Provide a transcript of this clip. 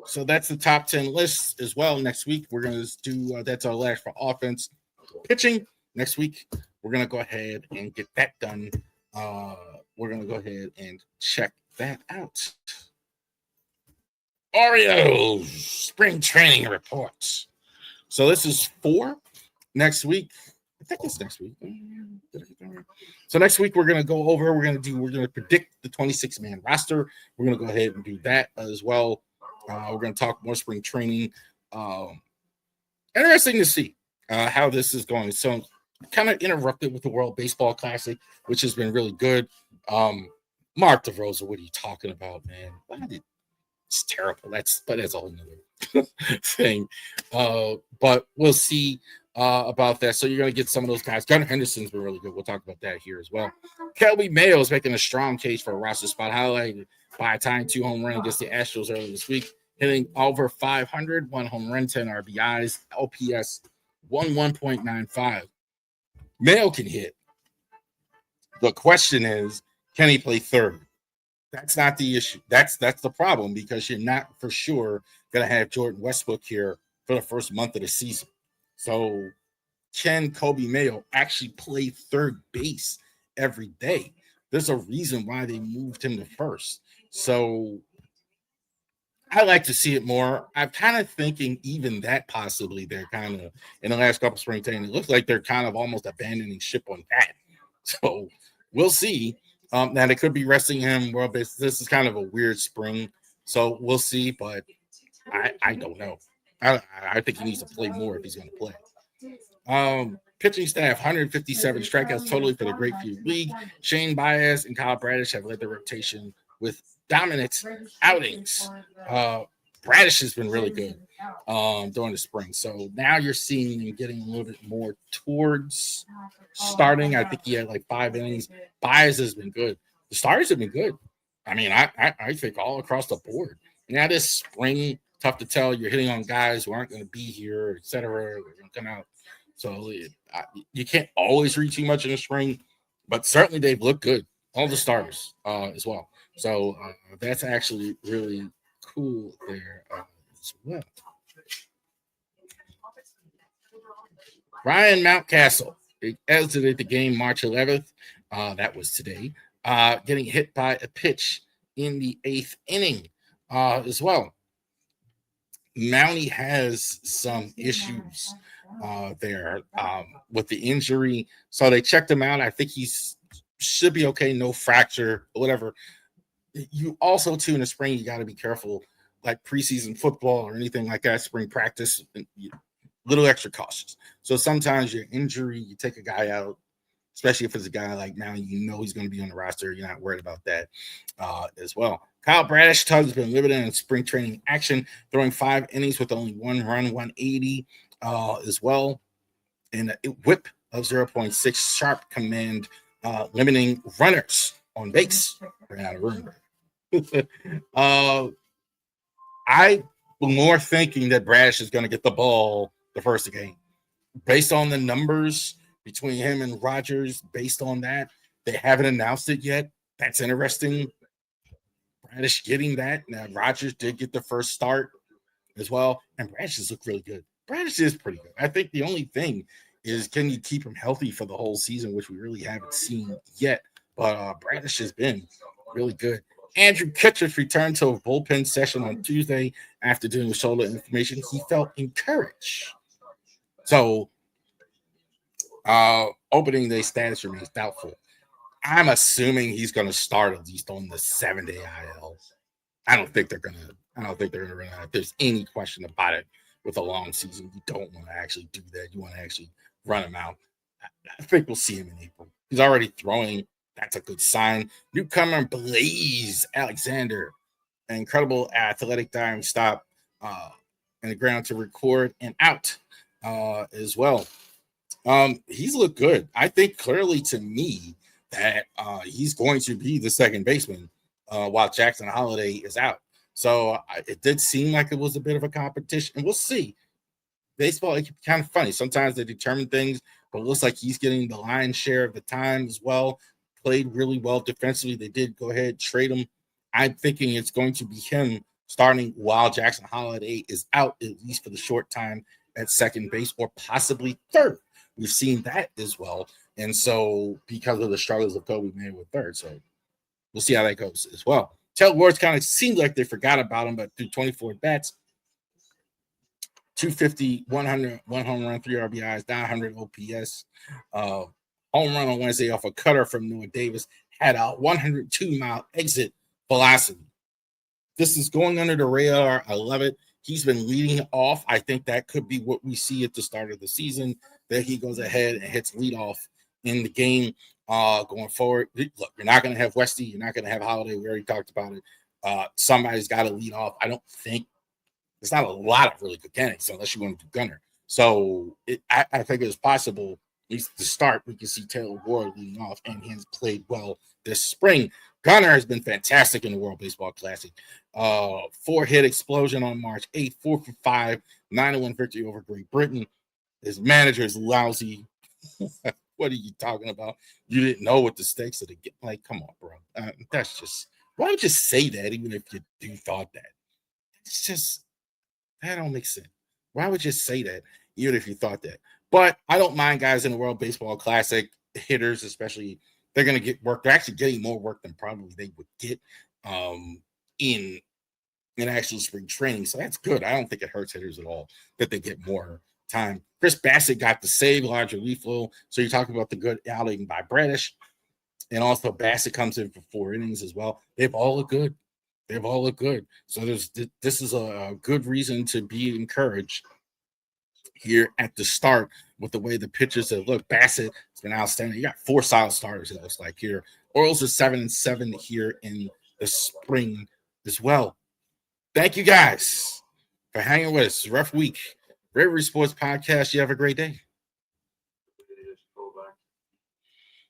So that's the top 10 list as well. Next week, we're going to do that's our last for offense. Pitching next week, we're going to go ahead and get that done. We're going to go ahead and check that out. Orioles spring training reports. So this is 4 next week. I think it's next week. So next week we're gonna go over. We're gonna predict the 26-man roster. We're gonna go ahead and do that as well. We're gonna talk more spring training. Interesting to see how this is going. So kind of interrupted with the World Baseball Classic, which has been really good. Mark DeRosa, what are you talking about, man? It's terrible. That's a whole nother thing. But we'll see about that. So you're going to get some of those guys. Gunnar Henderson's been really good. We'll talk about that here as well. Kelby Mayo is making a strong case for a roster spot, highlighted by a tying 2 home run against the Astros earlier this week, hitting over 500, 1 home run, 10 RBIs, LPS 1.95. Mayo can hit. The question is, can he play third? That's not the issue. That's the problem, because you're not for sure going to have Jordan Westbrook here for the first month of the season. So can Kobe Mayo actually play third base every day? There's a reason why they moved him to first. So I like to see it more. I'm kind of thinking even that possibly they're kind of, in the last couple of spring training, it looks like they're kind of almost abandoning ship on that. So we'll see. Now they could be resting him. Well, this is kind of a weird spring, so we'll see. But I don't know. I think he needs to play more if he's going to play. Pitching staff: 157 strikeouts totally for the Grapefruit League. Shane Baez and Kyle Bradish have led the rotation with dominant outings. Bradish has been really good during the spring. So now you're seeing him getting a little bit more towards starting. I think he had like 5 innings. Baez has been good. The starters have been good. I mean, I think all across the board. Now this spring, tough to tell. You're hitting on guys who aren't going to be here, et cetera. They're going to come out. So you can't always read too much in the spring, but certainly they've looked good. All the starters as well. So that's actually really cool there as well. Ryan Mountcastle exited the game March 11th. That was today. Getting hit by a pitch in the 8th inning as well. Mountie has some issues there with the injury. So they checked him out. I think should be okay. No fracture or whatever. You also, too, in the spring, you got to be careful, like preseason football or anything like that, spring practice, little extra cautious. So sometimes your injury, you take a guy out, especially if it's a guy like now, you know he's going to be on the roster. You're not worried about that as well. Kyle Bradish has been limited in spring training action, throwing 5 innings with only 1 run, 180 as well, and a whip of 0.6, sharp command, limiting runners on base. Ran out of room. I'm more thinking that Bradish is going to get the ball the first game. Based on the numbers between him and Rogers, based on that, they haven't announced it yet. That's interesting. Bradish getting that. Now, Rogers did get the first start as well, and Bradish has looked really good. Bradish is pretty good. I think the only thing is, can you keep him healthy for the whole season, which we really haven't seen yet. But Bradish has been really good. Andrew Kittredge returned to a bullpen session on Tuesday after dealing with shoulder inflammation. He felt encouraged. So, opening day status remains doubtful. I'm assuming he's going to start at least on the 7-day IL. I don't think they're going to run out. If there's any question about it with a long season, you don't want to actually do that. You want to actually run him out. I think we'll see him in April. He's already throwing. That's a good sign. Newcomer Blaze Alexander, an incredible athletic diving stop in the ground to record and out as well. He's looked good. I think clearly to me that he's going to be the second baseman while Jackson Holiday is out. So it did seem like it was a bit of a competition, and we'll see. Baseball, it's kind of funny. Sometimes they determine things, but it looks like he's getting the lion's share of the time as well. Played really well defensively. They did go ahead, trade him. I'm thinking it's going to be him starting while Jackson Holiday is out, at least for the short time, at second base or possibly third. We've seen that as well. And so, because of the struggles of Kobe May with third. So, we'll see how that goes as well. Taylor Ward's kind of seemed like they forgot about him, but through 24 bats, 250, 100, one home run, 3 RBIs, 900 OPS. Home run on Wednesday off a cutter from Noah Davis, had a 102-mile exit velocity. This is going under the radar. I love it. He's been leading off. I think that could be what we see at the start of the season, that he goes ahead and hits leadoff in the game going forward. Look, you're not going to have Westy. You're not going to have Holiday. We already talked about it. Somebody's got to lead off. I don't think there's not a lot of really good candidates unless you want to do Gunner. So I think it's possible, at least to start, we can see Taylor Ward leading off, and he has played well this spring. Gunner has been fantastic in the World Baseball Classic. 4-hit explosion on March 8th, 4 for 5, 9-1 victory over Great Britain. His manager is lousy. What are you talking about? You didn't know what the stakes of the game. Like, come on, bro. That's just, why would you say that even if you thought that? It's just, that don't make sense. Why would you say that even if you thought that? But I don't mind guys in the World Baseball Classic, hitters especially. They're going to get work. They're actually getting more work than probably they would get in actual spring training. So that's good. I don't think it hurts hitters at all that they get more time. Chris Bassett got the save, larger leaf flow. So you're talking about the good outing by Bradish. And also Bassett comes in for 4 innings as well. They've all looked good. So this is a good reason to be encouraged here at the start with the way the pitchers have looked. Bassett has been outstanding. You got 4 solid starters, it looks like here. Orioles are 7-7 here in the spring as well. Thank you guys for hanging with us. Rough week. Bravery Sports Podcast. You have a great day.